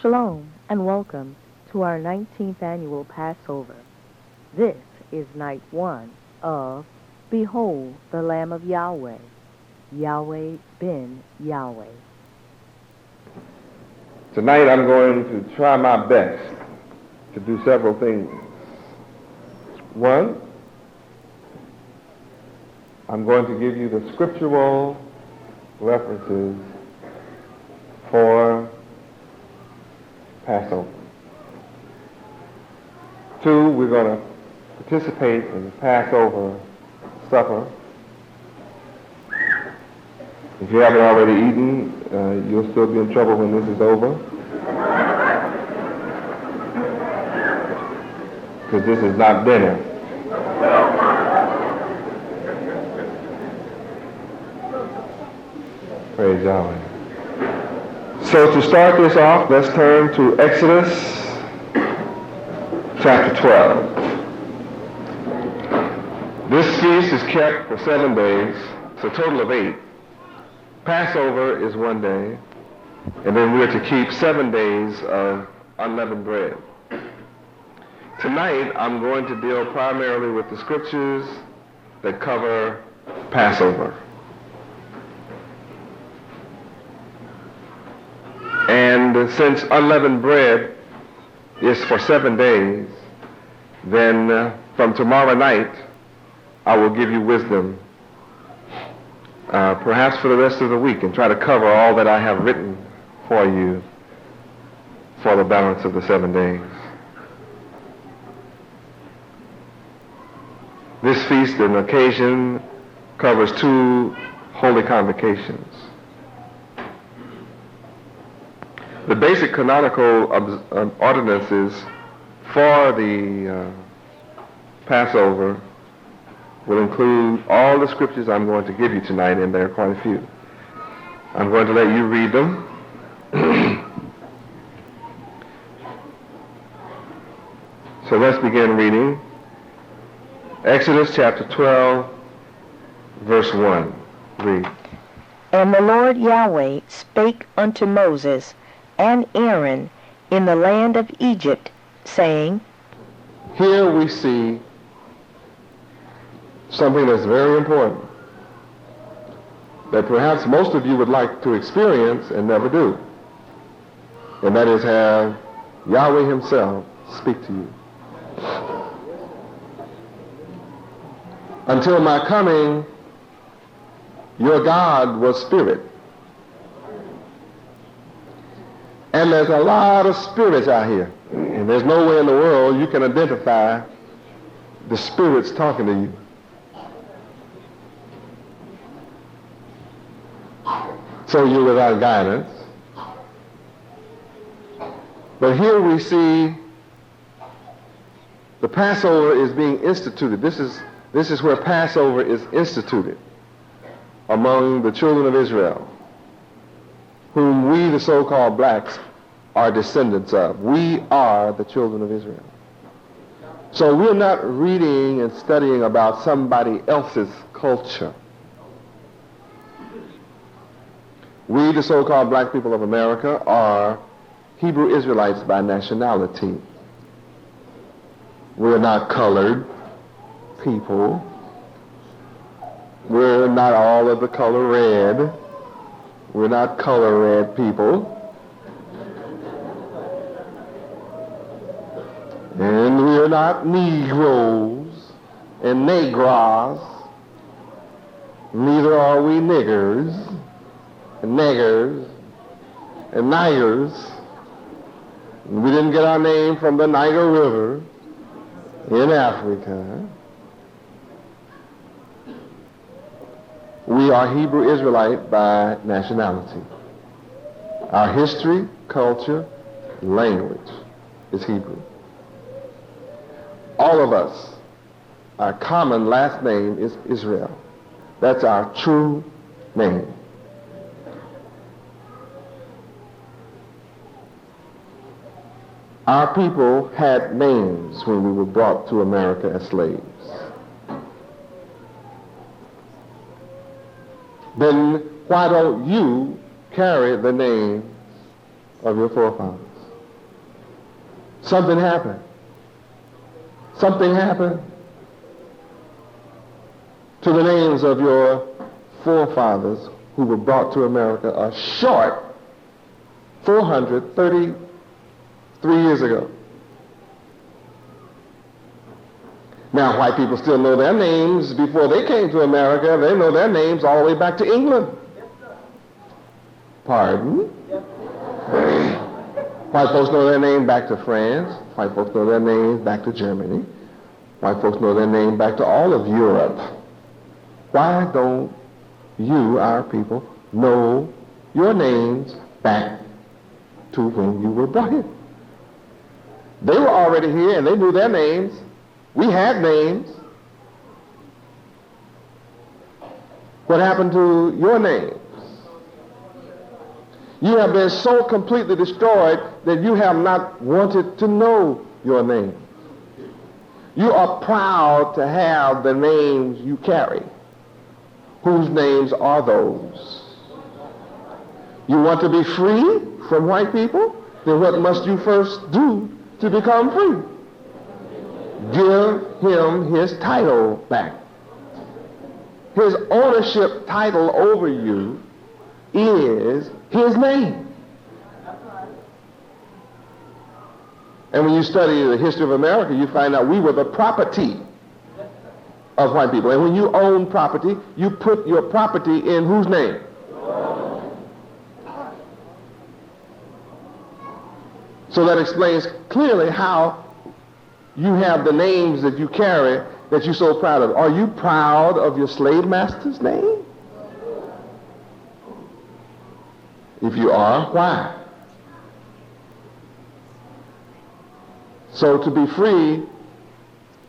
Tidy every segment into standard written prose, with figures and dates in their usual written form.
Shalom and welcome to our 19th annual Passover. This is night 1 of Behold the Lamb of Yahweh, Yahweh ben Yahweh. Tonight I'm going to try my best to do several things. One, I'm going to give you the scriptural references for Passover. Two, we're going to participate in the Passover supper. If you haven't already eaten, you'll still be in trouble when this is over. Because this is not dinner. Praise Yahweh. So to start this off, let's turn to Exodus chapter 12. This feast is kept for 7 days. It's a total of 8. Passover is 1 day, and then we're to keep 7 days of unleavened bread. Tonight, I'm going to deal primarily with the scriptures that cover Passover. And since unleavened bread is for 7 days, then from tomorrow night, I will give you wisdom, perhaps for the rest of the week, and try to cover all that I have written for you for the balance of the 7 days. This feast and occasion covers 2 holy convocations. The basic canonical ordinances for the Passover will include all the scriptures I'm going to give you tonight, and there are quite a few. I'm going to let you read them. So let's begin reading. Exodus chapter 12, verse 1. Read. And the Lord Yahweh spake unto Moses and Aaron in the land of Egypt, saying, Here we see something that's very important, that perhaps most of you would like to experience and never do. And that is have Yahweh himself speak to you. Until my coming, your God was spirit. And there's a lot of spirits out here. And there's no way in the world you can identify the spirits talking to you. So you're without guidance. But here we see the Passover is being instituted. This is where Passover is instituted among the children of Israel, whom we, the so-called blacks, are descendants of. We are the children of Israel. So we're not reading and studying about somebody else's culture. We, the so-called black people of America, are Hebrew Israelites by nationality. We're not colored people. We're not all of the color red. We're not color red people. And we're not Negroes and Negras. Neither are we niggers and niggers and nigers. We didn't get our name from the Niger River in Africa. We are Hebrew Israelite by nationality. Our history, culture, language is Hebrew. All of us, our common last name is Israel. That's our true name. Our people had names when we were brought to America as slaves. Then why don't you carry the names of your forefathers? Something happened. Something happened to the names of your forefathers who were brought to America a short 433 years ago. Now, white people still know their names before they came to America. They know their names all the way back to England. Pardon? White folks know their name back to France. White folks know their names back to Germany. White folks know their name back to all of Europe. Why don't you, our people, know your names back to when you were brought here? They were already here and they knew their names. We had names. What happened to your names? You have been so completely destroyed that you have not wanted to know your name. You are proud to have the names you carry. Whose names are those? You want to be free from white people? Then what must you first do to become free? Give him his title back. His ownership title over you is his name. And when you study the history of America, you find out we were the property of white people. And when you own property, you put your property in whose name? So that explains clearly how you have the names that you carry that you're so proud of. Are you proud of your slave master's name? If you are, why? So to be free,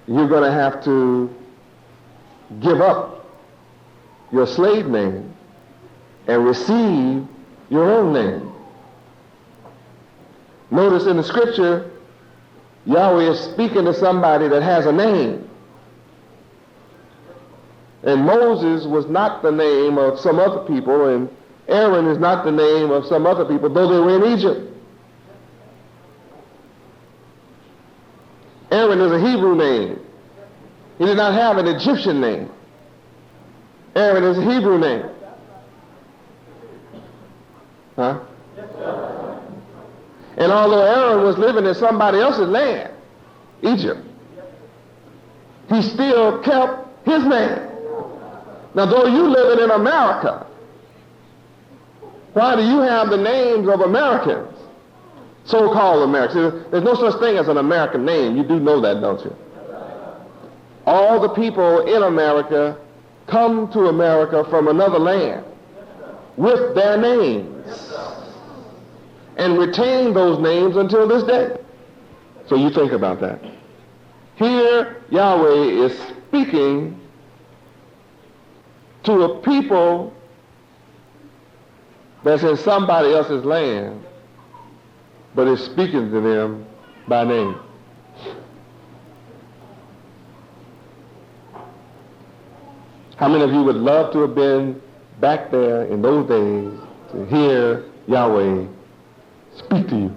you're going to have to give up your slave name and receive your own name. Notice in the scripture, Yahweh is speaking to somebody that has a name. And Moses was not the name of some other people, and Aaron is not the name of some other people, though they were in Egypt. Aaron is a Hebrew name. He did not have an Egyptian name. Aaron is a Hebrew name. Huh? And although Aaron was living in somebody else's land, Egypt, he still kept his name. Now, though you living in America, why do you have the names of Americans? So-called Americans. There's no such thing as an American name. You do know that, don't you? All the people in America come to America from another land with their names and retain those names until this day. So you think about that. Here, Yahweh is speaking to a people that's in somebody else's land, but is speaking to them by name. How many of you would love to have been back there in those days to hear Yahweh speak to you?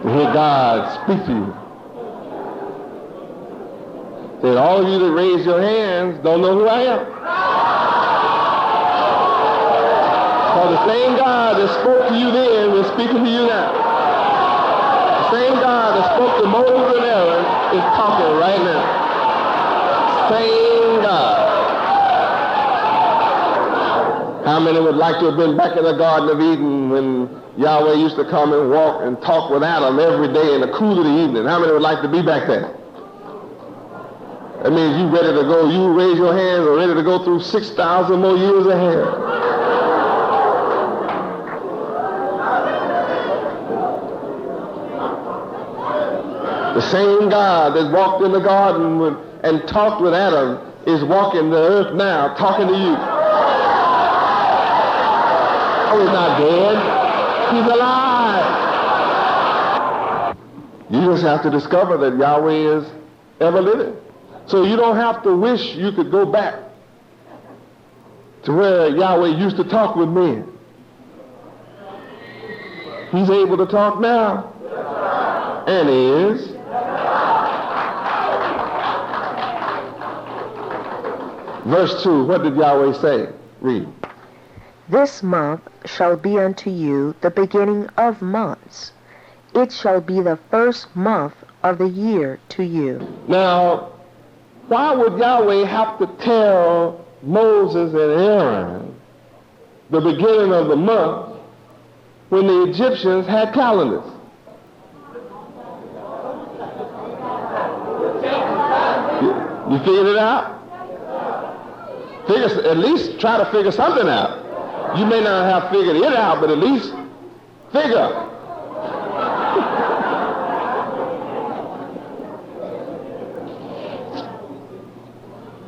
To hear God speak to you? That all of you that raise your hands don't know who I am. For the same God that spoke to you then is speaking to you now. The same God that spoke to Moses and Aaron is talking right now. Same God. How many would like to have been back in the Garden of Eden when Yahweh used to come and walk and talk with Adam every day in the cool of the evening? How many would like to be back there? That means you ready to go. You raise your hands and ready to go through 6,000 more years ahead. The same God that walked in the garden and talked with Adam is walking the earth now, talking to you. Oh, he's not dead. He's alive. You just have to discover that Yahweh is ever living. So you don't have to wish you could go back to where Yahweh used to talk with men. He's able to talk now. And he is. Verse 2, what did Yahweh say? Read. This month shall be unto you the beginning of months. It shall be the first month of the year to you. Now, why would Yahweh have to tell Moses and Aaron the beginning of the month when the Egyptians had calendars? You figured it out? At least try to figure something out. You may not have figured it out, but at least figure.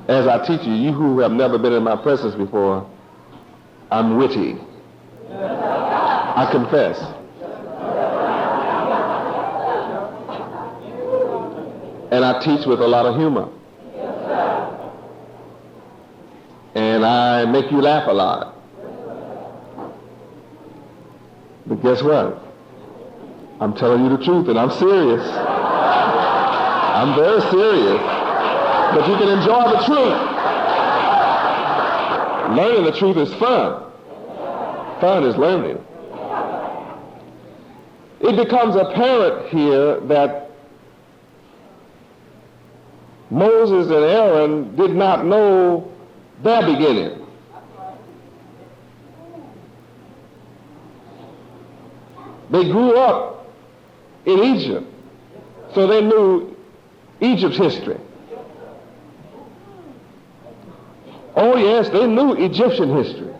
As I teach you, you who have never been in my presence before, I'm witty. I confess. And I teach with a lot of humor. And I make you laugh a lot. But guess what? I'm telling you the truth, and I'm serious. I'm very serious. But you can enjoy the truth. Learning the truth is fun. Fun is learning. It becomes apparent here that Moses and Aaron did not know their beginning. They grew up in Egypt, so they knew Egypt's history. Oh yes, they knew Egyptian history.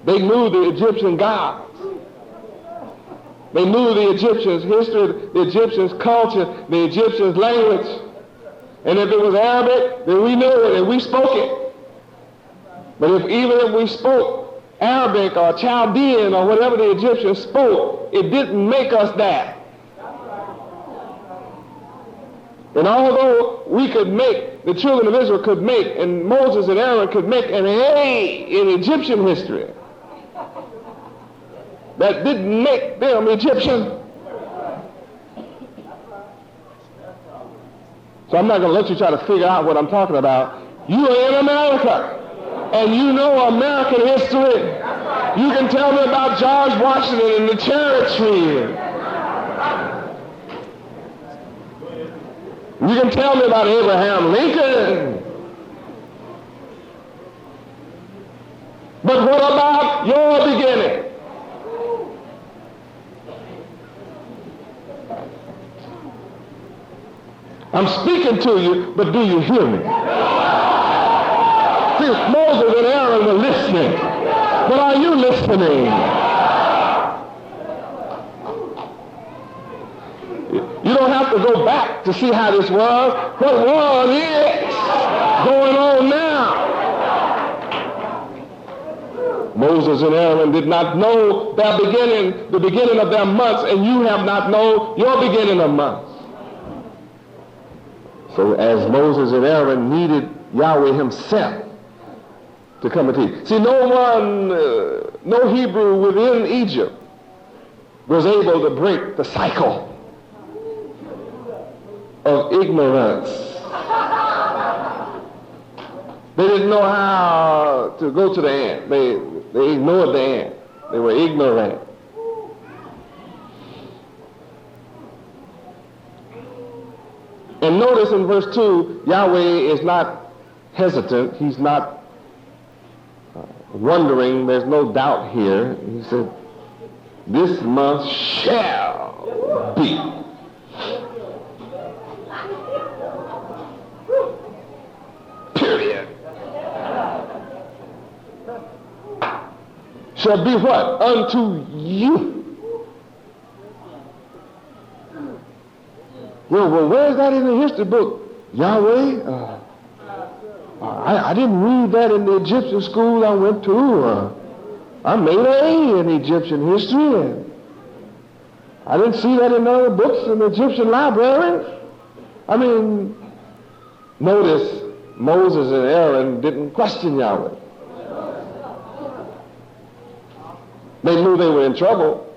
They knew the Egyptian gods. They knew the Egyptians' history, the Egyptians' culture, the Egyptians' language. And if it was Arabic, then we knew it and we spoke it. But even if we spoke Arabic or Chaldean or whatever the Egyptians spoke, it didn't make us that. And although we could make, the children of Israel could make, and Moses and Aaron could make an A in Egyptian history, that didn't make them Egyptian. So I'm not going to let you try to figure out what I'm talking about. You are in America, and you know American history. You can tell me about George Washington and the cherry tree. You can tell me about Abraham Lincoln. But what about your beginning? I'm speaking to you, but do you hear me? See, Moses and Aaron were listening. But are you listening? You don't have to go back to see how this was. What was is going on now. Moses and Aaron did not know their beginning, the beginning of their months, and you have not known your beginning of months. So as Moses and Aaron needed Yahweh himself to come and teach. See, no Hebrew within Egypt was able to break the cycle of ignorance. They didn't know how to go to the ant. They ignored the ant. They were ignorant. And notice in verse 2, Yahweh is not hesitant. He's not wondering. There's no doubt here. He said, this month shall be. Period. Shall be what? Unto you. Well, where's that in the history book? Yahweh? I didn't read that in the Egyptian school I went to. I made an A in Egyptian history. I didn't see that in other books in the Egyptian library. I mean, notice Moses and Aaron didn't question Yahweh. They knew they were in trouble.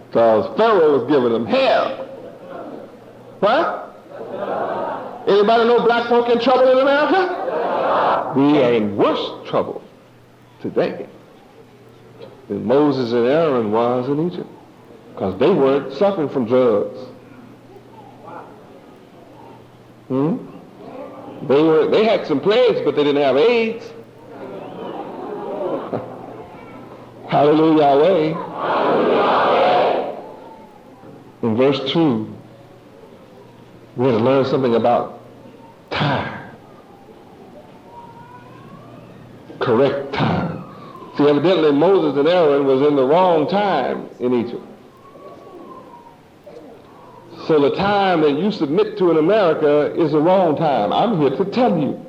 Because Pharaoh was giving them hell. What? Anybody know black folk in trouble in America? We are in worse trouble today than Moses and Aaron was in Egypt, because they weren't suffering from drugs. They had some plagues, but they didn't have AIDS. Hallelujah, Yahweh. In verse 2, we had to learn something about time. Correct time. See, evidently Moses and Aaron was in the wrong time in Egypt. So the time that you submit to in America is the wrong time. I'm here to tell you.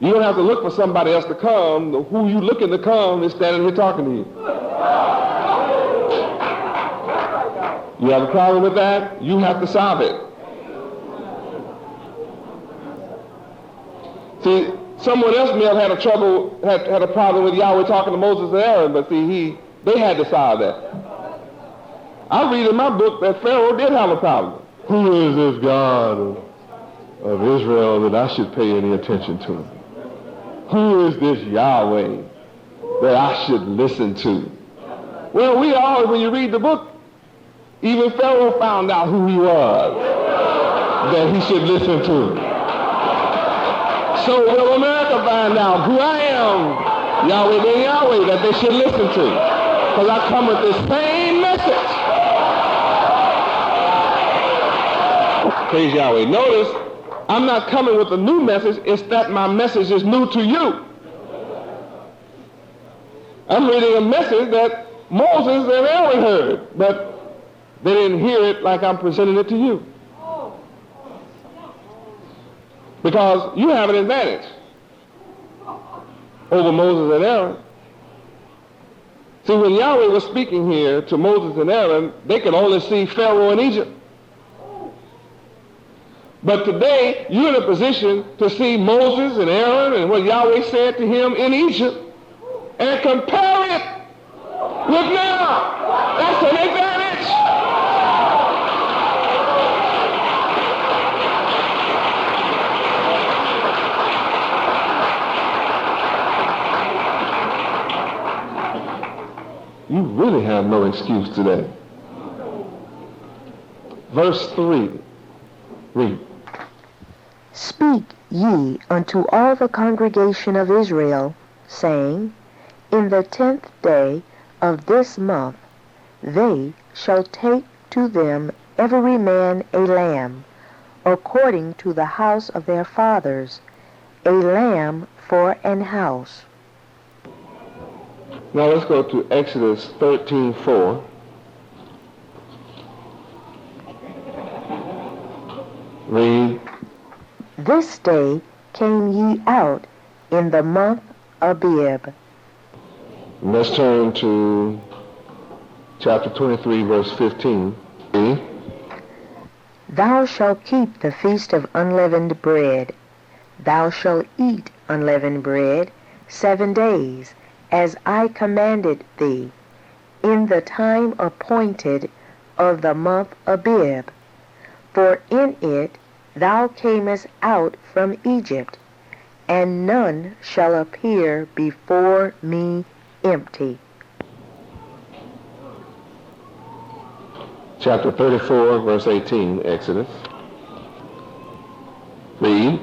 You don't have to look for somebody else to come. Who you looking to come is standing here talking to you. You have a problem with that? You have to solve it. See, someone else may have had a problem with Yahweh talking to Moses and Aaron, but see, they had to solve that. I read in my book that Pharaoh did have a problem. Who is this God of Israel that I should pay any attention to? Who is this Yahweh that I should listen to? Well, when you read the book, even Pharaoh found out who he was that he should listen to. So will America find out who I am, Yahweh ben Yahweh, that they should listen to? Because I come with this same message. Praise Yahweh. Notice, I'm not coming with a new message. It's that my message is new to you. I'm reading a message that Moses and Aaron heard, but they didn't hear it like I'm presenting it to you. Because you have an advantage over Moses and Aaron. See, when Yahweh was speaking here to Moses and Aaron, they could only see Pharaoh in Egypt. But today, you're in a position to see Moses and Aaron and what Yahweh said to him in Egypt and compare it with now. That's an advantage. You really have no excuse today. Verse 3. Read. Speak ye unto all the congregation of Israel, saying, In the 10th day of this month they shall take to them every man a lamb, according to the house of their fathers, a lamb for an house. Now let's go to Exodus 13:4. Read. This day came ye out in the month Abib. Let's turn to chapter 23, verse 15. Read. Thou shalt keep the feast of unleavened bread. Thou shalt eat unleavened bread 7 days, as I commanded thee, in the time appointed of the month Abib. For in it thou camest out from Egypt, and none shall appear before me empty. Chapter 34, verse 18, Exodus. Read.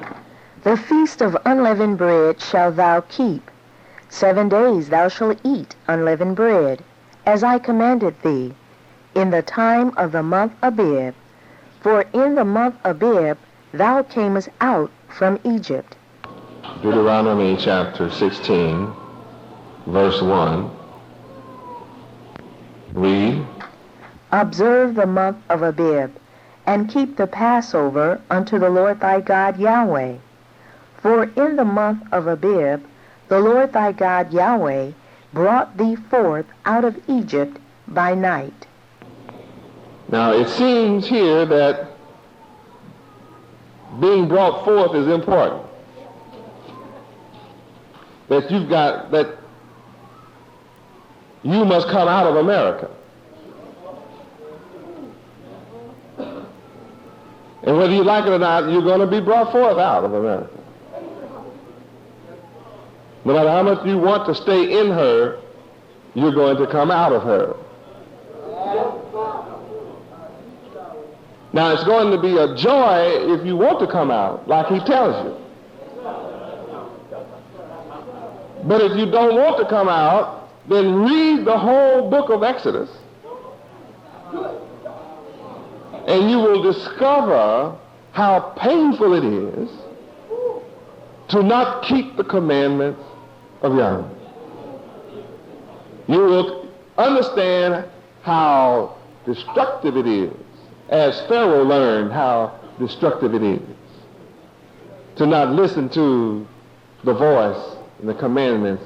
The feast of unleavened bread shalt thou keep. 7 days thou shalt eat unleavened bread, as I commanded thee, in the time of the month Abib. For in the month Abib thou camest out from Egypt. Deuteronomy chapter 16, verse 1. Read. Observe the month of Abib, and keep the Passover unto the Lord thy God Yahweh. For in the month of Abib the Lord thy God Yahweh brought thee forth out of Egypt by night. Now it seems here that being brought forth is important. That you must come out of America. And whether you like it or not, you're going to be brought forth out of America. No matter how much you want to stay in her, you're going to come out of her. Now, it's going to be a joy if you want to come out, like he tells you. But if you don't want to come out, then read the whole book of Exodus, and you will discover how painful it is to not keep the commandments of Yahweh. You will understand how destructive it is, as Pharaoh learned how destructive it is, to not listen to the voice and the commandments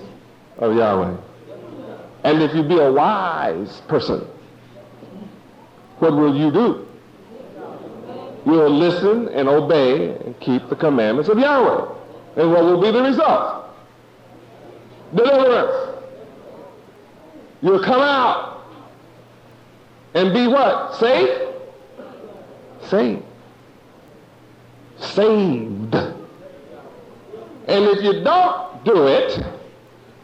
of Yahweh. And if you be a wise person, what will you do? You will listen and obey and keep the commandments of Yahweh. And what will be the result? Deliverance. You'll come out and be what? Safe? Saved. Saved. And if you don't do it,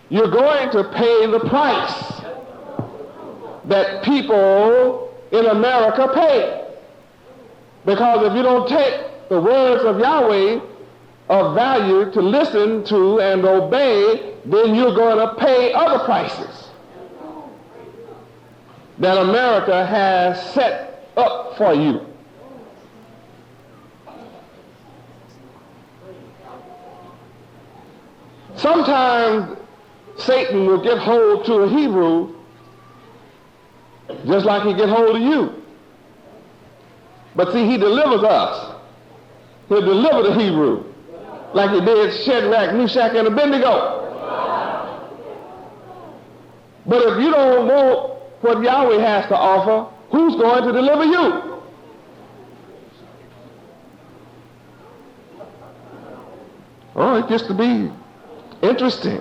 you're going to pay the price that people in America pay. Because if you don't take the words of Yahweh of value to listen to and obey, then you're going to pay other prices that America has set up for you. Sometimes Satan will get hold to a Hebrew just like he get hold of you. But see, he delivers us. He'll deliver the Hebrew like he did Shadrach, Meshach, and Abednego. But if you don't want what Yahweh has to offer, who's going to deliver you? Oh, it gets to be interesting.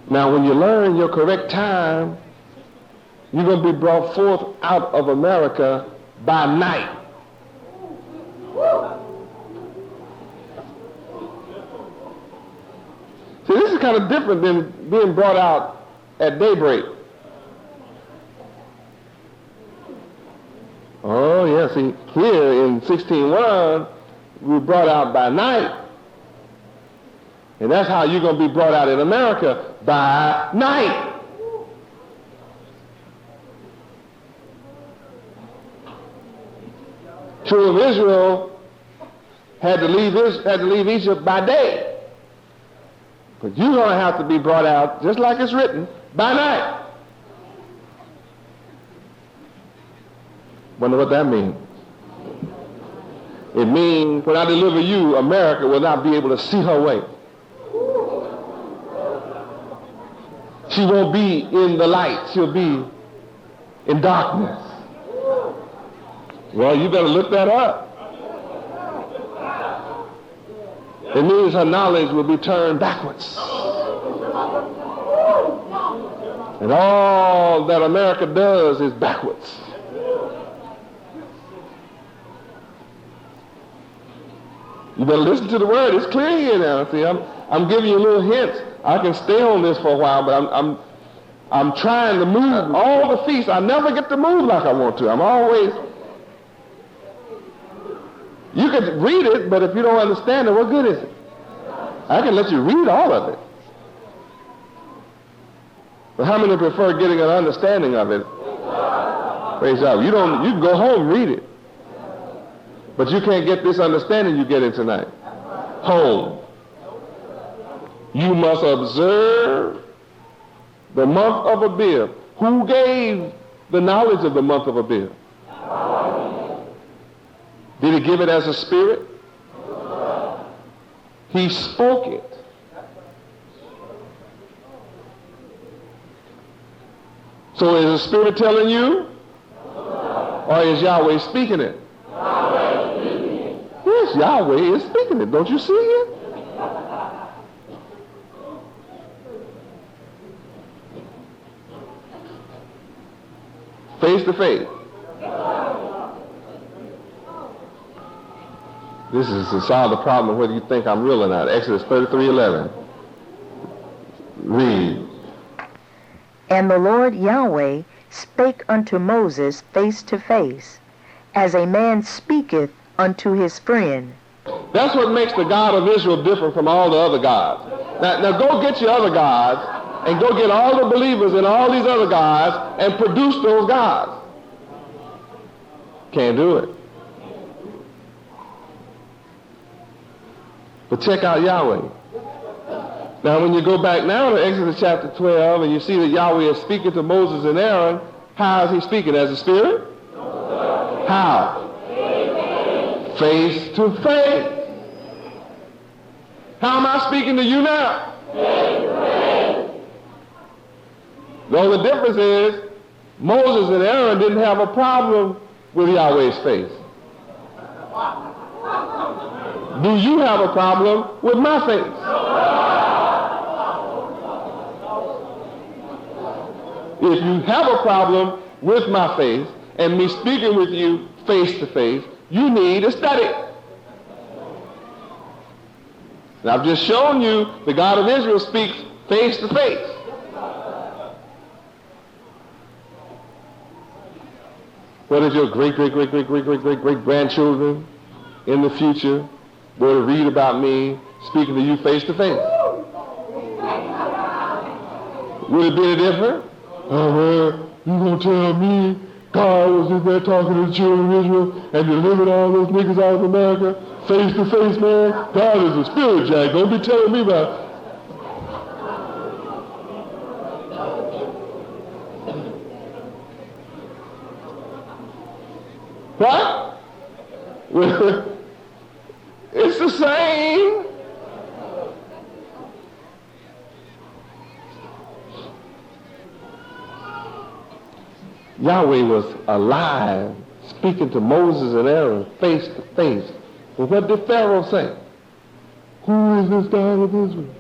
Now, when you learn your correct time, you're going to be brought forth out of America by night. See, this is kind of different than being brought out at daybreak. Oh, yeah, see, here in 16:1, we were brought out by night. And that's how you're going to be brought out in America, by night. Children of Israel had to leave Egypt by day. But you're going to have to be brought out, just like it's written, by night. Wonder what that means. It means when I deliver you, America will not be able to see her way. She won't be in the light. She'll be in darkness. Well, you better look that up. It means her knowledge will be turned backwards. And all that America does is backwards. You better listen to the word. It's clear here now. See, I'm giving you a little hint. I can stay on this for a while, but I'm trying to move all the feasts. I never get to move like I want to. I'm always. You can read it, but if you don't understand it, what good is it? I can let you read all of it. But how many prefer getting an understanding of it? Praise God. You can go home and read it. But you can't get this understanding you get in tonight. Home. You must observe the month of Abib. Who gave the knowledge of the month of Abib? Did he give it as a spirit? He spoke it. So is the spirit telling you? Or is Yahweh speaking it? Yes, Yahweh is speaking it. Don't you see it? Face to face. This is to solve the problem of whether you think I'm real or not. Exodus 33:11. Read. And the Lord Yahweh spake unto Moses face to face, as a man speaketh unto his friend. That's what makes the God of Israel different from all the other gods. Now go get your other gods and go get all the believers in all these other gods and produce those gods. Can't do it. But check out Yahweh. Now when you go back now to Exodus chapter 12 and you see that Yahweh is speaking to Moses and Aaron, how is he speaking? As a spirit? How? Face to face. How am I speaking to you now? The only difference is Moses and Aaron didn't have a problem with Yahweh's face. Do you have a problem with my face? If you have a problem with my face and me speaking with you face to face, you need a study. And I've just shown you the God of Israel speaks face to face. What if your great-great-great-great-great-great-great-grandchildren in the future were to read about me speaking to you face to face? Would it be any different? Oh, well, you gonna tell me God was in there talking to the children of Israel and delivered all those niggas out of America face to face, man? God is a spirit, Jack. Don't be telling me about it. What? It's the same. Yahweh was alive, speaking to Moses and Aaron face to face. But what did Pharaoh say? Who is this God of Israel?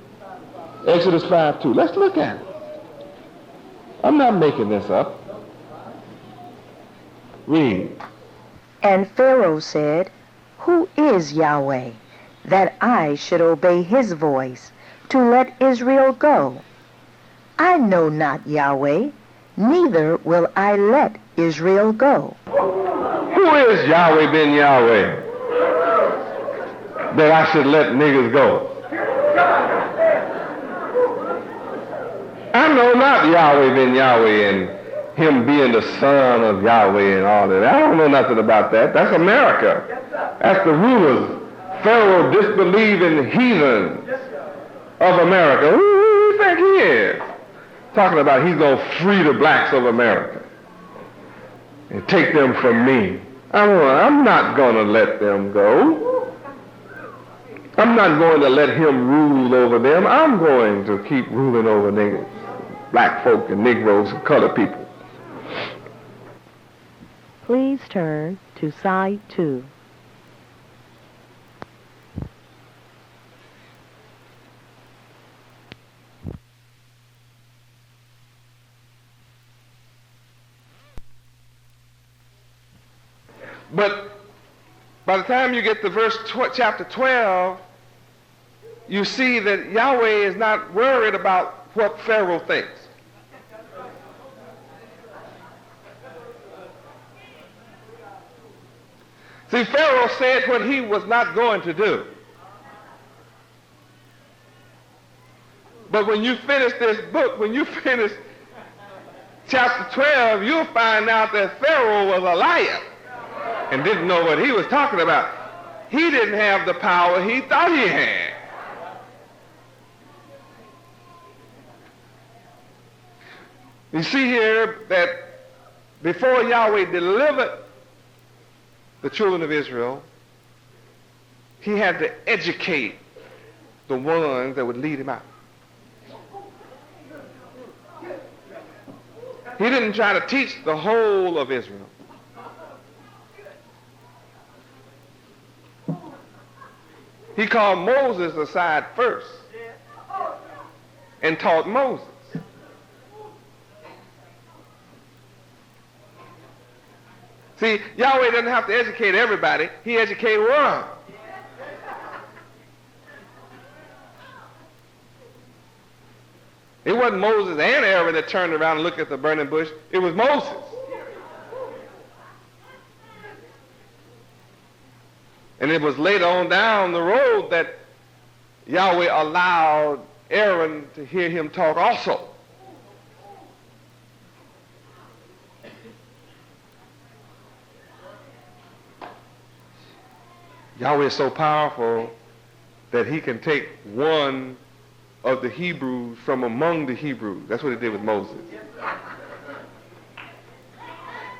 Exodus 5:2. Let's look at it. I'm not making this up. Read. And Pharaoh said, Who is Yahweh, that I should obey his voice, to let Israel go? I know not Yahweh, neither will I let Israel go. Who is Yahweh ben Yahweh, that I should let niggas go? I know not Yahweh ben Yahweh and him being the son of Yahweh and all that. I don't know nothing about that. That's America. That's the rulers. Pharaoh disbelieving heathens of America. Who do you think he is? Talking about he's going to free the blacks of America and take them from me. I'm not going to let them go. I'm not going to let him rule over them. I'm going to keep ruling over niggas, black folk and Negroes and colored people. Please turn to side 2. But by the time you get to chapter 12, you see that Yahweh is not worried about what Pharaoh thinks. See, Pharaoh said what he was not going to do. But when you finish this book, when you finish chapter 12, you'll find out that Pharaoh was a liar and didn't know what he was talking about. He didn't have the power he thought he had. You see here that before Yahweh delivered the children of Israel, he had to educate the ones that would lead him out. He didn't try to teach the whole of Israel. He called Moses aside first and taught Moses. See, Yahweh doesn't have to educate everybody. He educated one. It wasn't Moses and Aaron that turned around and looked at the burning bush. It was Moses. And it was later on down the road that Yahweh allowed Aaron to hear him talk also. Yahweh is so powerful that he can take one of the Hebrews from among the Hebrews. That's what he did with Moses.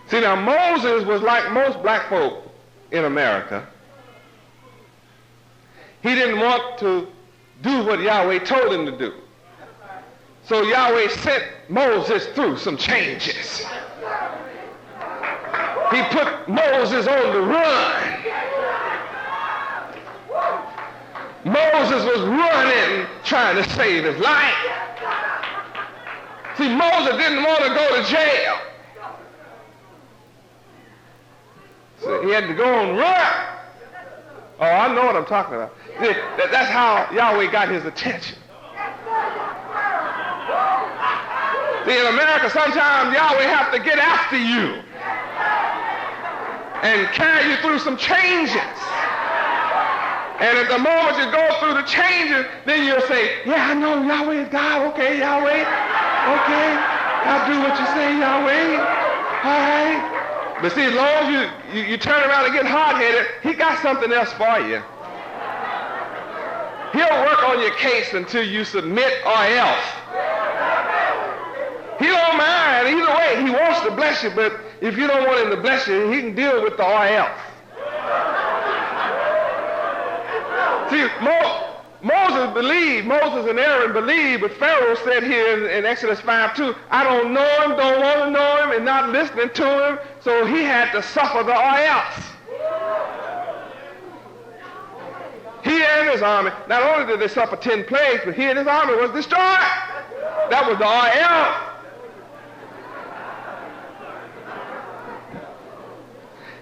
See, now Moses was like most black folk in America. He didn't want to do what Yahweh told him to do. So Yahweh sent Moses through some changes. He put Moses on the run. Moses was running, trying to save his life. See, Moses didn't want to go to jail. So he had to go and run. Oh, I know what I'm talking about. See, that's how Yahweh got his attention. See, in America, sometimes Yahweh have to get after you and carry you through some changes. And at the moment you go through the changes, then you'll say, yeah, I know Yahweh is God. Okay, Yahweh. Okay, I'll do what you say, Yahweh. All right. But see, as long as you turn around and get hard-headed, he got something else for you. He'll work on your case until you submit or else. He don't mind. Either way, he wants to bless you, but if you don't want him to bless you, he can deal with the or else. See, Moses and Aaron believed, but Pharaoh said here in Exodus 5:2, I don't know him, don't want to know him, and not listening to him, so he had to suffer the or else. He and his army, not only did they suffer 10 plagues, but he and his army was destroyed. That was the or else.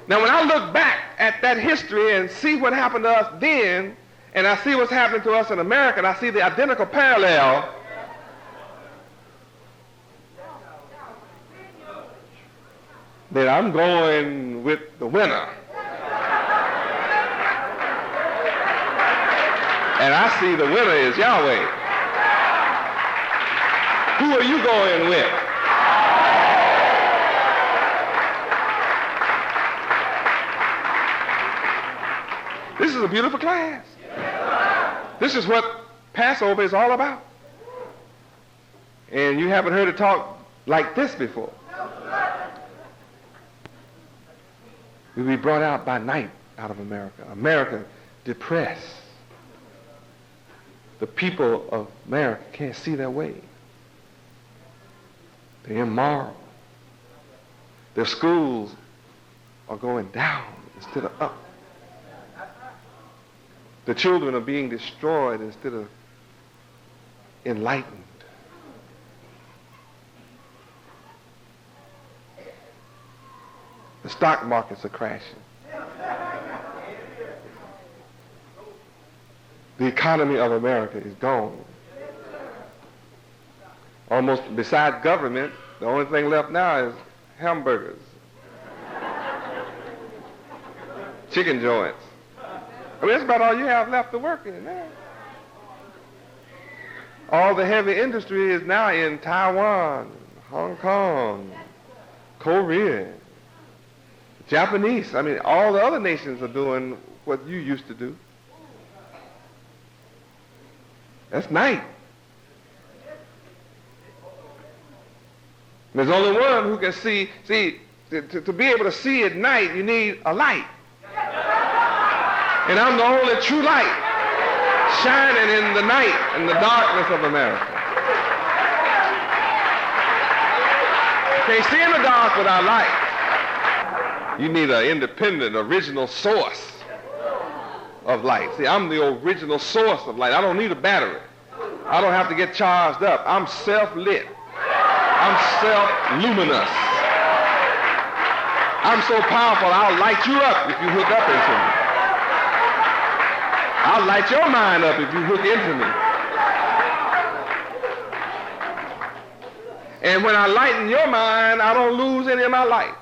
Now, when I look back at that history and see what happened to us then, and I see what's happening to us in America, and I see the identical parallel, then I'm going with the winner. And I see the winner is Yahweh. Who are you going with? This is a beautiful class. This is what Passover is all about. And you haven't heard it talk like this before. We'll be brought out by night out of America. America depressed. The people of America can't see their way. They're immoral. Their schools are going down instead of up. The children are being destroyed instead of enlightened. The stock markets are crashing. The economy of America is gone. Almost besides government, the only thing left now is hamburgers, chicken joints. I mean, that's about all you have left to work in now. All the heavy industry is now in Taiwan, Hong Kong, Korea, Japanese. I mean, all the other nations are doing what you used to do. That's night. There's only one who can see. See, to be able to see at night, you need a light. And I'm the only true light shining in the night, in the darkness of America. Can't see in the dark without light. You need an independent, original source of light. See, I'm the original source of light. I don't need a battery. I don't have to get charged up. I'm self-lit. I'm self-luminous. I'm so powerful, I'll light you up if you hook up into me. I'll light your mind up if you hook into me. And when I lighten your mind, I don't lose any of my light.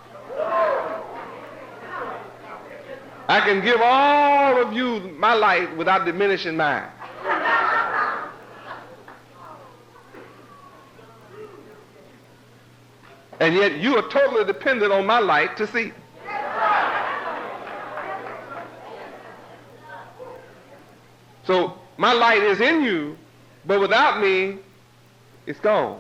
I can give all of you my light without diminishing mine. And yet you are totally dependent on my light to see. So my light is in you, but without me, it's gone.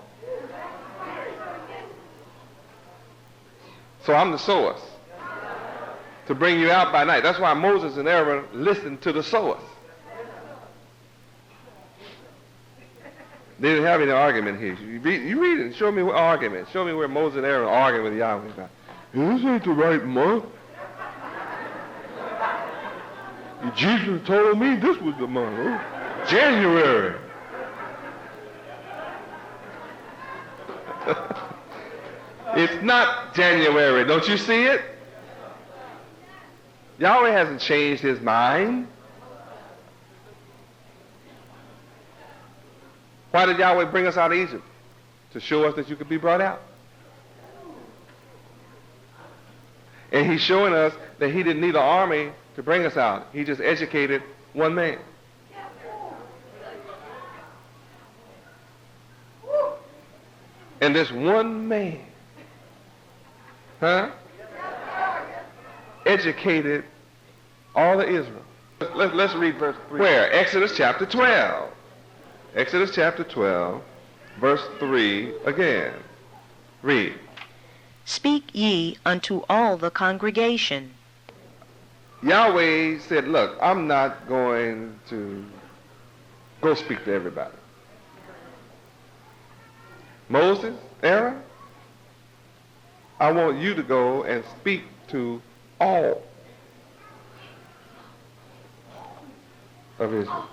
So I'm the source to bring you out by night. That's why Moses and Aaron listened to the source. They didn't have any argument here. You read it and show me what argument. Show me where Moses and Aaron are arguing with Yahweh about. This ain't the right month. Jesus told me this was the month. Oh, January. It's not January. Don't you see it? Yahweh hasn't changed his mind. Why did Yahweh bring us out of Egypt? To show us that you could be brought out. And he's showing us that he didn't need an army to bring us out. He just educated one man. And this one man, educated all of Israel. Let's read verse 3. Where? Exodus chapter 12. Exodus chapter 12, verse 3 again. Read. Speak ye unto all the congregation. Yahweh said, look, I'm not going to go speak to everybody. Moses, Aaron, I want you to go and speak to all of Israel.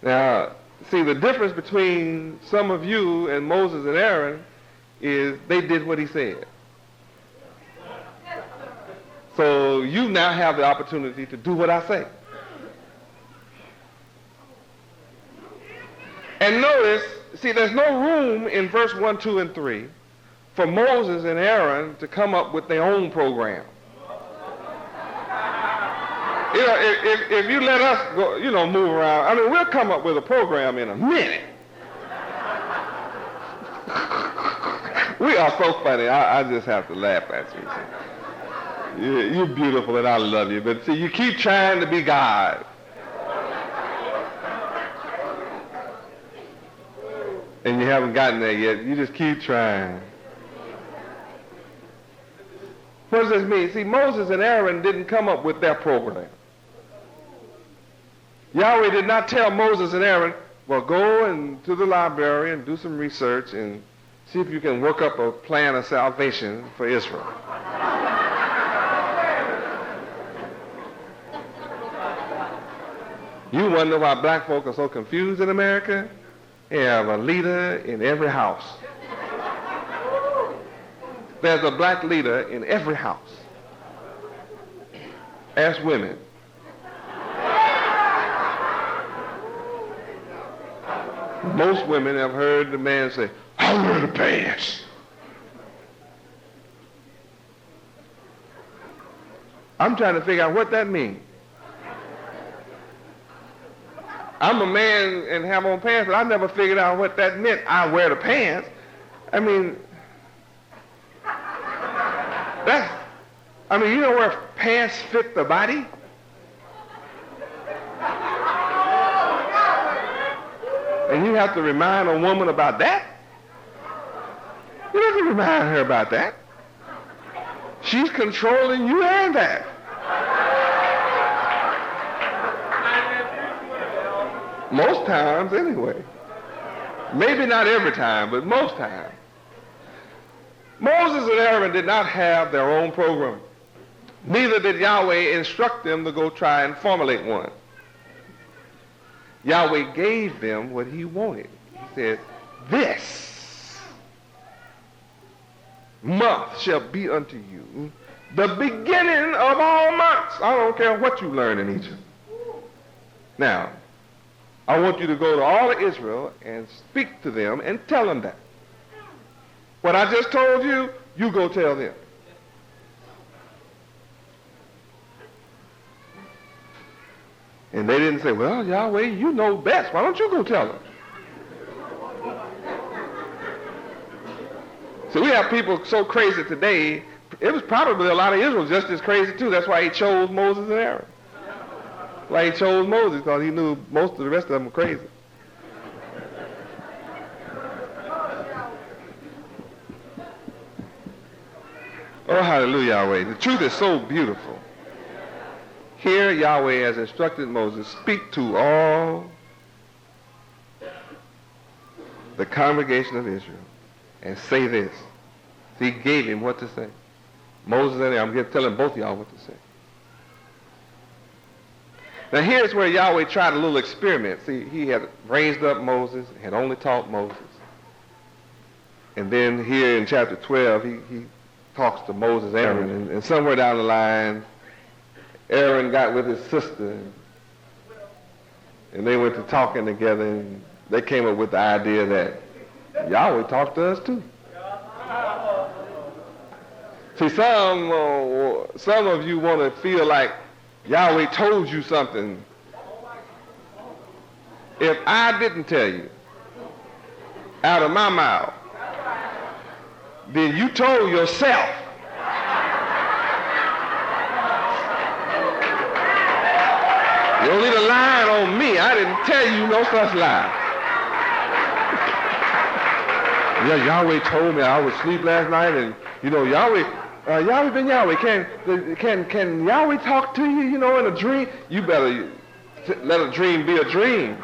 Now, see, the difference between some of you and Moses and Aaron is they did what he said. So you now have the opportunity to do what I say. And notice, see, there's no room in verse 1, 2, and 3 for Moses and Aaron to come up with their own program. You know, if you let us go, you know, move around, I mean, we'll come up with a program in a minute. We are so funny. I just have to laugh at you. You're beautiful and I love you, but see, you keep trying to be God. And you haven't gotten there yet. You just keep trying. What does this mean? See, Moses and Aaron didn't come up with their program. Yahweh did not tell Moses and Aaron, well, go to the library and do some research and see if you can work up a plan of salvation for Israel. You wonder why black folk are so confused in America? They have a leader in every house. There's a black leader in every house. Ask women. Most women have heard the man say, I wear the pants. I'm trying to figure out what that means. I'm a man and have on pants, but I never figured out what that meant. I wear the pants. I mean, you know where pants fit the body? And you have to remind a woman about that? You don't have to remind her about that. She's controlling you and that. Most times, anyway. Maybe not every time, but most times. Moses and Aaron did not have their own program. Neither did Yahweh instruct them to go try and formulate one. Yahweh gave them what he wanted. He said, this month shall be unto you the beginning of all months. I don't care what you learn in Egypt. Now, I want you to go to all of Israel and speak to them and tell them that. What I just told you, you go tell them. And they didn't say, well, Yahweh, you know best. Why don't you go tell them? So we have people so crazy today. It was probably a lot of Israel just as crazy too. That's why he chose Moses and Aaron. Why he chose Moses, because he knew most of the rest of them were crazy. Oh, hallelujah, Yahweh. The truth is so beautiful. Here, Yahweh has instructed Moses, speak to all the congregation of Israel and say this. So he gave him what to say. Moses and I'm telling both of y'all what to say. Now here's where Yahweh tried a little experiment. See, he had raised up Moses, had only taught Moses. And then here in chapter 12, he talks to Moses and Aaron. And somewhere down the line, Aaron got with his sister. And they went to talking together. And they came up with the idea that Yahweh talked to us too. See, some of you want to feel like Yahweh told you something. If I didn't tell you out of my mouth, then you told yourself. You don't need a line on me. I didn't tell you no such lie. Yeah, Yahweh told me I was asleep last night, and Yahweh been Yahweh. Can Yahweh talk to you, in a dream? You better let a dream be a dream.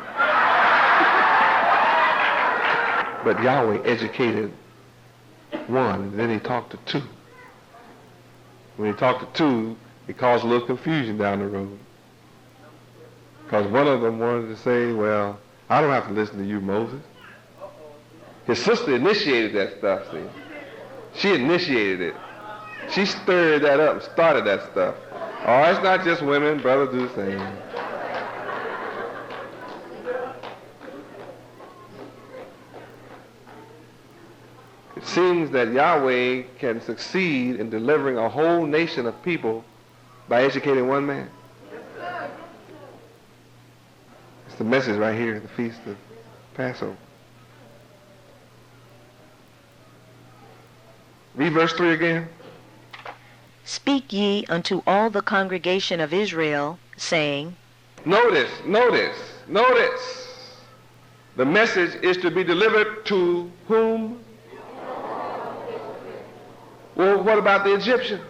But Yahweh educated one, and then he talked to two. When he talked to two, it caused a little confusion down the road. Because one of them wanted to say, well, I don't have to listen to you, Moses. His sister initiated that stuff, see. She initiated it. She stirred that up and started that stuff. Oh, it's not just women. Brothers do the same. It seems that Yahweh can succeed in delivering a whole nation of people by educating one man. It's the message right here at the Feast of Passover. Read verse 3 again. Speak ye unto all the congregation of Israel, saying. Notice. The message is to be delivered to whom? Well, what about the Egyptians?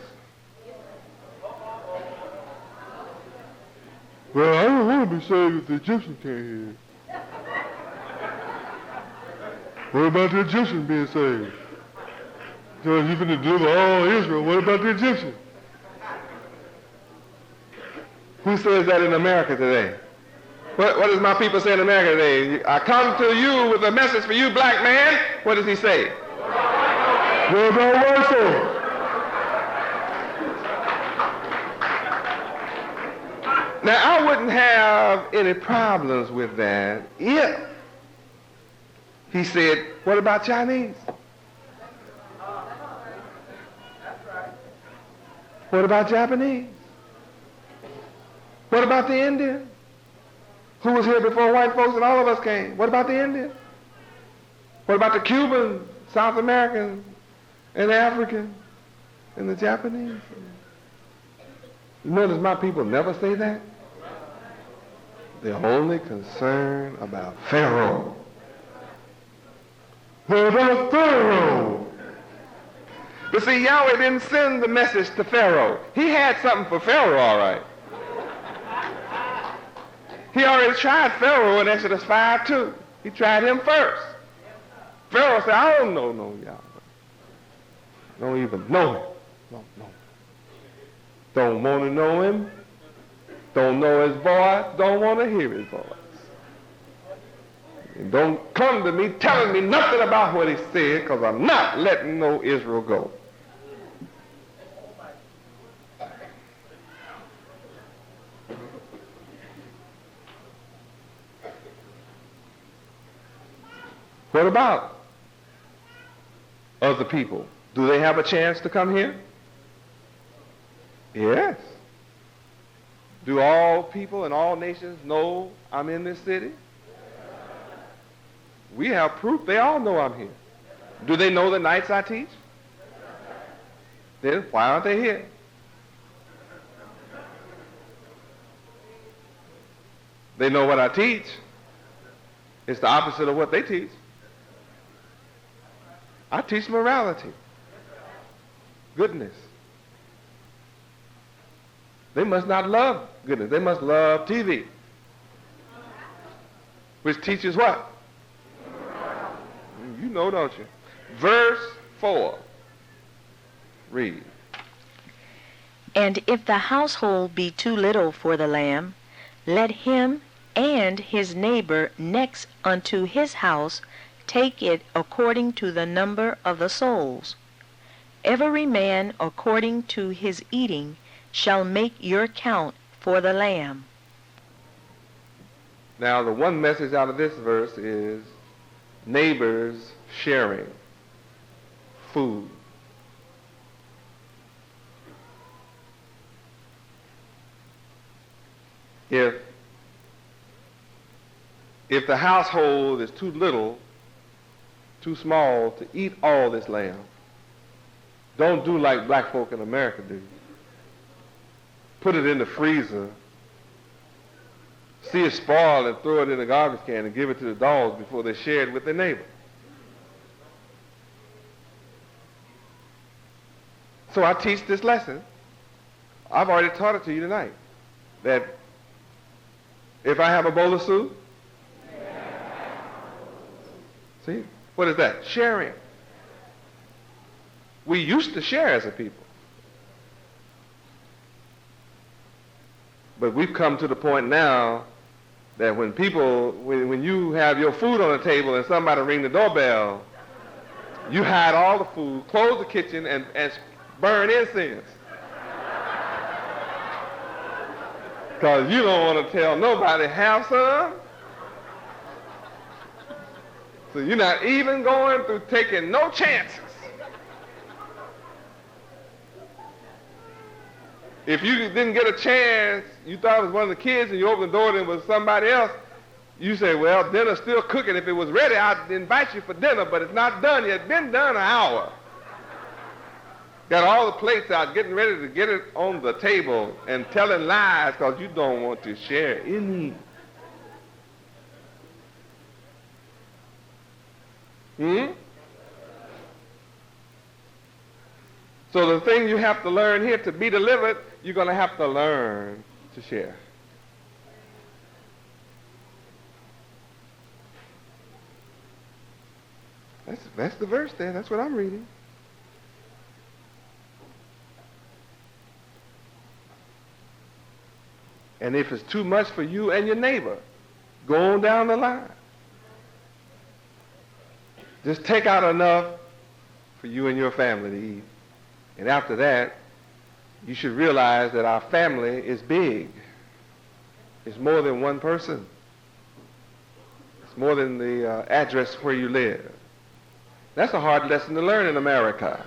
Well, I don't want to be saved if the Egyptians can't hear. What about the Egyptians being saved? So you're going to deliver all Israel. What about the Egyptians? Who says that in America today? What does my people say in America today? I come to you with a message for you, black man. What does he say? What about white folks? Now, I wouldn't have any problems with that if he said, what about Chinese? What about Japanese? What about the Indian? Who was here before white folks and all of us came? What about the Indian? What about the Cuban, South American, and the African, and the Japanese? You notice my people never say that? They're only concerned about Pharaoh. What about Pharaoh? But see, Yahweh didn't send the message to Pharaoh. He had something for Pharaoh, all right. He already tried Pharaoh in Exodus 5:2. He tried him first. Pharaoh said, I don't know Yahweh. Don't even know him. Don't want to know him. Don't know his voice. Don't want to hear his voice. And don't come to me telling me nothing about what he said, because I'm not letting no Israel go. What about other people? Do they have a chance to come here? Yes. Do all people and all nations know I'm in this city? We have proof. They all know I'm here. Do they know the nights I teach? Then why aren't they here? They know what I teach. It's the opposite of what they teach. I teach morality, goodness. They must not love goodness. They must love TV, which teaches what? You know, don't you? Verse 4. Read. And if the household be too little for the lamb, let him and his neighbor next unto his house take it according to the number of the souls. Every man according to his eating shall make your count for the lamb. Now, the one message out of this verse is neighbors sharing food. If the household is too little, too small to eat all this lamb, don't do like black folk in America do. Put it in the freezer, see it spoil, and throw it in a garbage can and give it to the dogs before they share it with their neighbor. So I teach this lesson. I've already taught it to you tonight. That if I have a bowl of soup, see, what is that? Sharing. We used to share as a people. But we've come to the point now that when you have your food on the table and somebody ring the doorbell, you hide all the food, close the kitchen, and burn incense. Because you don't want to tell nobody, have some. So you're not even going through taking no chances. If you didn't get a chance, you thought it was one of the kids, and you opened the door and it was somebody else, you say, well, dinner's still cooking. If it was ready, I'd invite you for dinner, but it's not done yet. It's been done an hour. Got all the plates out, getting ready to get it on the table and telling lies because you don't want to share any. So the thing you have to learn here, to be delivered, you're going to have to learn to share. That's the verse there. That's what I'm reading. And if it's too much for you and your neighbor, go on down the line. Just take out enough for you and your family to eat. And after that, you should realize that our family is big. It's more than one person. It's more than the address where you live. That's a hard lesson to learn in America.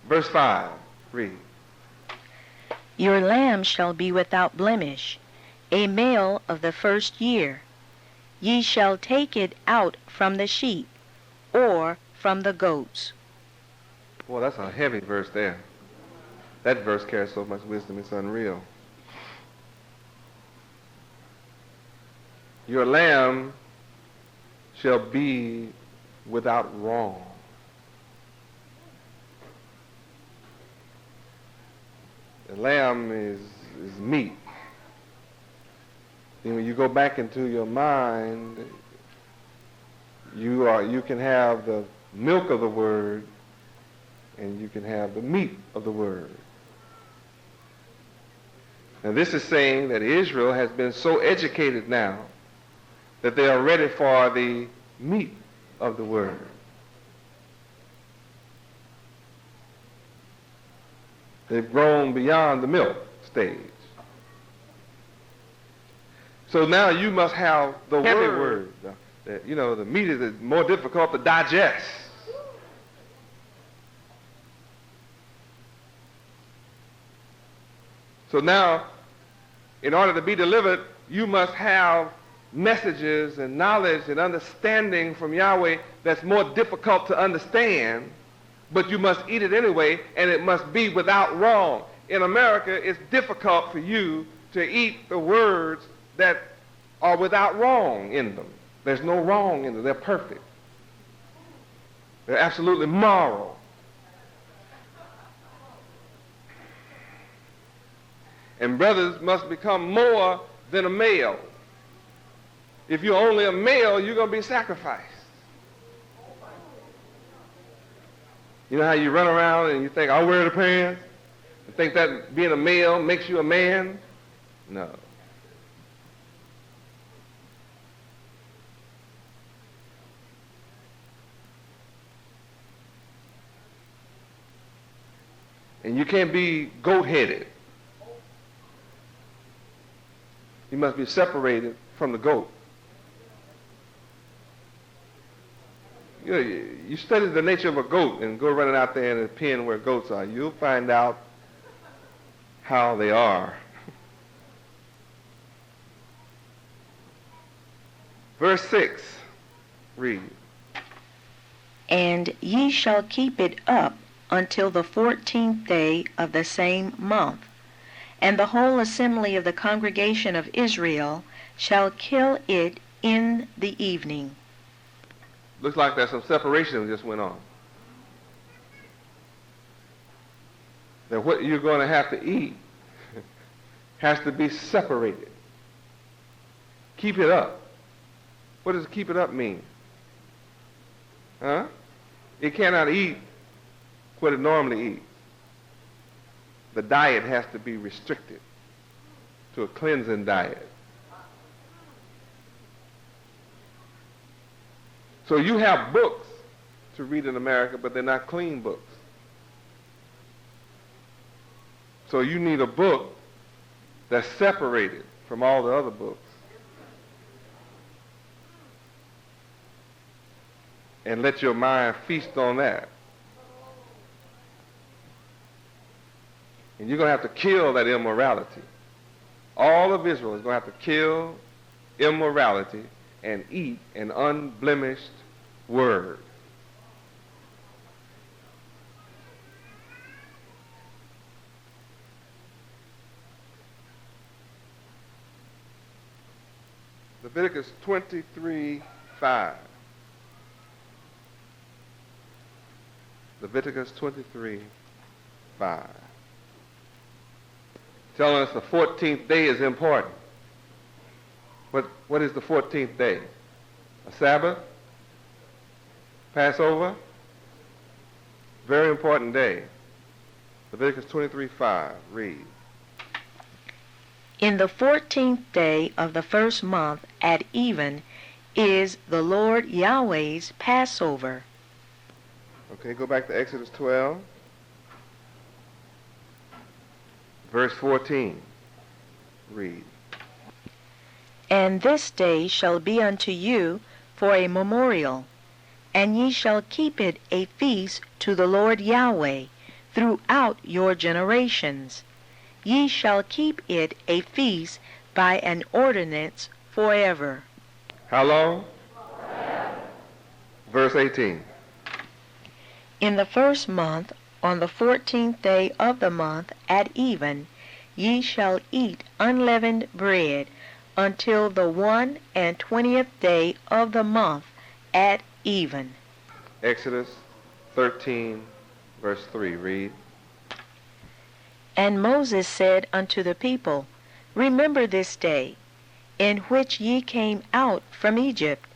Verse 5, read. Your lamb shall be without blemish, a male of the first year. Ye shall take it out from the sheep, or from the goats. Boy, that's a heavy verse there. That verse carries so much wisdom, it's unreal. Your lamb shall be without wrong. The lamb is meat. And when you go back into your mind, you can have the milk of the word and you can have the meat of the word. And this is saying that Israel has been so educated now that they are ready for the meat of the word. They've grown beyond the milk stage. So now you must have the heavy word. The meat is more difficult to digest. So now, in order to be delivered, you must have messages and knowledge and understanding from Yahweh that's more difficult to understand, but you must eat it anyway, and it must be without wrong. In America, it's difficult for you to eat the words that are without wrong in them. There's no wrong in them. They're perfect. They're absolutely moral. And brothers must become more than a male. If you're only a male, you're going to be sacrificed. You know how you run around and you think, I'll wear the pants? And think that being a male makes you a man? No. And you can't be goat-headed. You must be separated from the goat. You study the nature of a goat and go running out there in a pen where goats are. You'll find out how they are. Verse 6, read. And ye shall keep it up until the 14th day of the same month. And the whole assembly of the congregation of Israel shall kill it in the evening. Looks like there's some separation that just went on. That what you're going to have to eat has to be separated. Keep it up. What does keep it up mean? Huh? It cannot eat what it normally eats. The diet has to be restricted to a cleansing diet. So you have books to read in America, but they're not clean books. So you need a book that's separated from all the other books. And let your mind feast on that. And you're going to have to kill that immorality. All of Israel is going to have to kill immorality and eat an unblemished word. Leviticus 23:5. Leviticus 23:5. Telling us the 14th day is important. What is the 14th day? A Sabbath? Passover? Very important day. Leviticus 23:5. Read. In the 14th day of the first month at even is the Lord Yahweh's Passover. Okay, go back to Exodus 12. Verse 14. Read. And this day shall be unto you for a memorial, and ye shall keep it a feast to the Lord Yahweh throughout your generations. Ye shall keep it a feast by an ordinance forever. How long? Verse 18. In the first month, on the 14th day of the month at even, ye shall eat unleavened bread until the 21st day of the month at even. Exodus 13, verse 3. Read. And Moses said unto the people, Remember this day, in which ye came out from Egypt,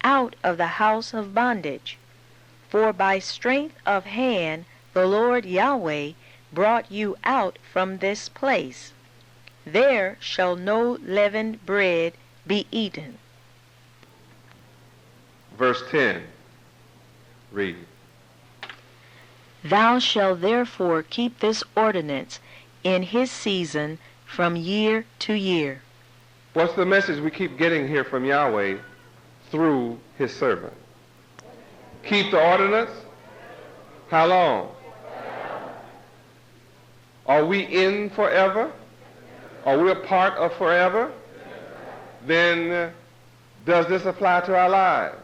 out of the house of bondage. For by strength of hand the Lord Yahweh brought you out from this place. There shall no leavened bread be eaten. Verse 10. Read. Thou shalt therefore keep this ordinance in his season from year to year. What's the message we keep getting here from Yahweh through his servant? Keep the ordinance. How long? Are we in forever? Are we a part of forever? Then does this apply to our lives?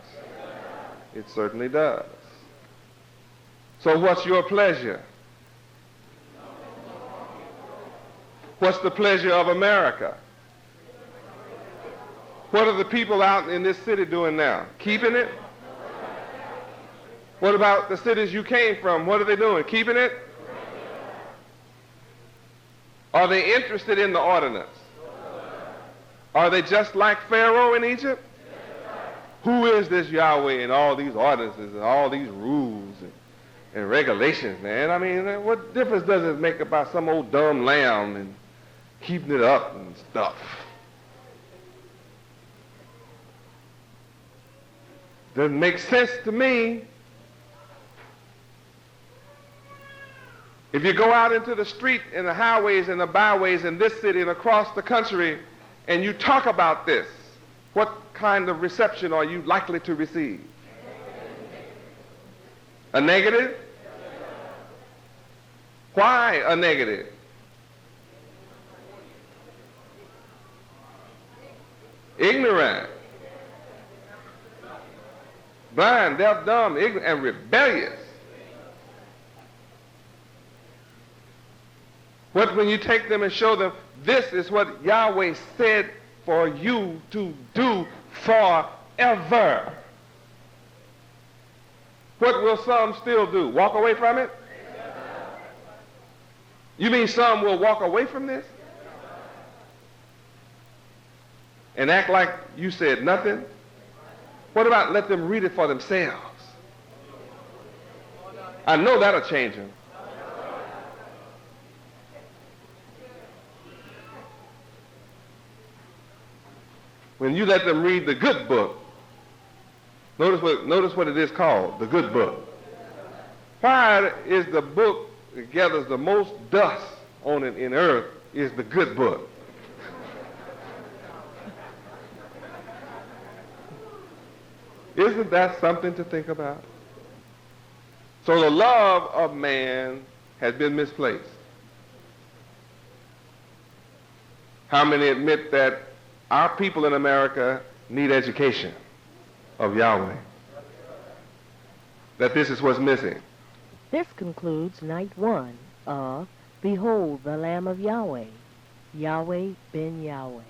It certainly does. So what's your pleasure? What's the pleasure of America? What are the people out in this city doing now? Keeping it? What about the cities you came from? What are they doing? Keeping it? Are they interested in the ordinance? Are they just like Pharaoh in Egypt? Who is this Yahweh and all these ordinances and all these rules and regulations, man? I mean, what difference does it make about some old dumb lamb and keeping it up and stuff? Doesn't make sense to me. If you go out into the street and the highways and the byways in this city and across the country and you talk about this, what kind of reception are you likely to receive? A negative? Why a negative? Ignorant, blind, deaf, dumb, ignorant, and rebellious. What when you take them and show them this is what Yahweh said for you to do forever? What will some still do? Walk away from it? You mean some will walk away from this? And act like you said nothing? What about let them read it for themselves? I know that'll change them. When you let them read the good book, notice what it is called, the good book. Why is the book that gathers the most dust on it in earth is the good book? Isn't that something to think about? So the love of man has been misplaced. How many admit that our people in America need education of Yahweh? That this is what's missing. This concludes night 1 of Behold the Lamb of Yahweh, Yahweh ben Yahweh.